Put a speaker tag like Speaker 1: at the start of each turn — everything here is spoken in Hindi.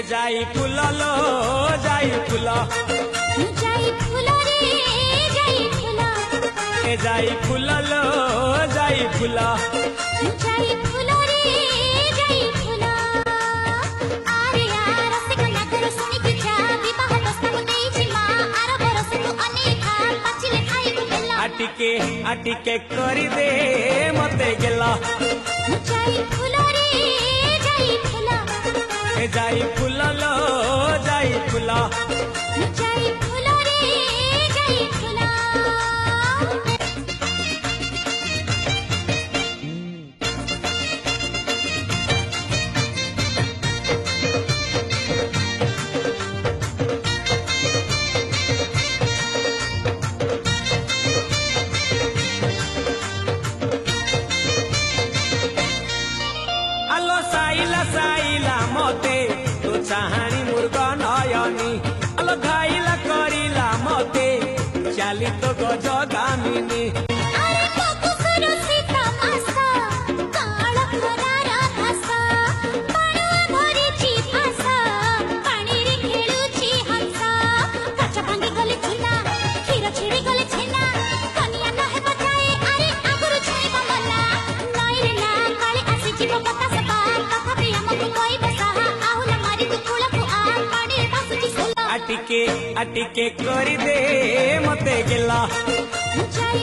Speaker 1: जाई फूल लो जाई फूल
Speaker 2: जाई फूल रे जाई फूल
Speaker 1: जाई फूल लो जाई फूल
Speaker 2: जाई फूल रे जाई फूल आरे यार रसिकना कर सुनी कि जा विवाह प्रस्ताव देइछि मा आर बरस तू अनेखा पाचिले खाई गुला
Speaker 1: आटिके करी दे मते गेला
Speaker 2: जाई फूल रे जाई फूल
Speaker 1: जाई फूल लो जाई फूल
Speaker 2: जाई फूल रे जाई फूल
Speaker 1: आलो साइला साइला मते तो चाहानी मुर्ग नयनी आलो घाइला करिला मते चाली तो गज गामिनी
Speaker 2: अरे मकुसुर सीता मासा काळ खरारा भासा पाणुआ भरिछि भासा पानी रे खेलुछि हंसा काचा भांगी गले चुना खीर छिड़ी गले छेना कनिया न हे बजाए अरे आगुरु छुईबा मना नई रे ना काले आसी जीव बतास बा तथापि हमकु कोई बसा आहुला मारी तू कुळकु आ पानी रे भासुछि सोला
Speaker 1: आटिके करी दे मते गेला
Speaker 2: जाई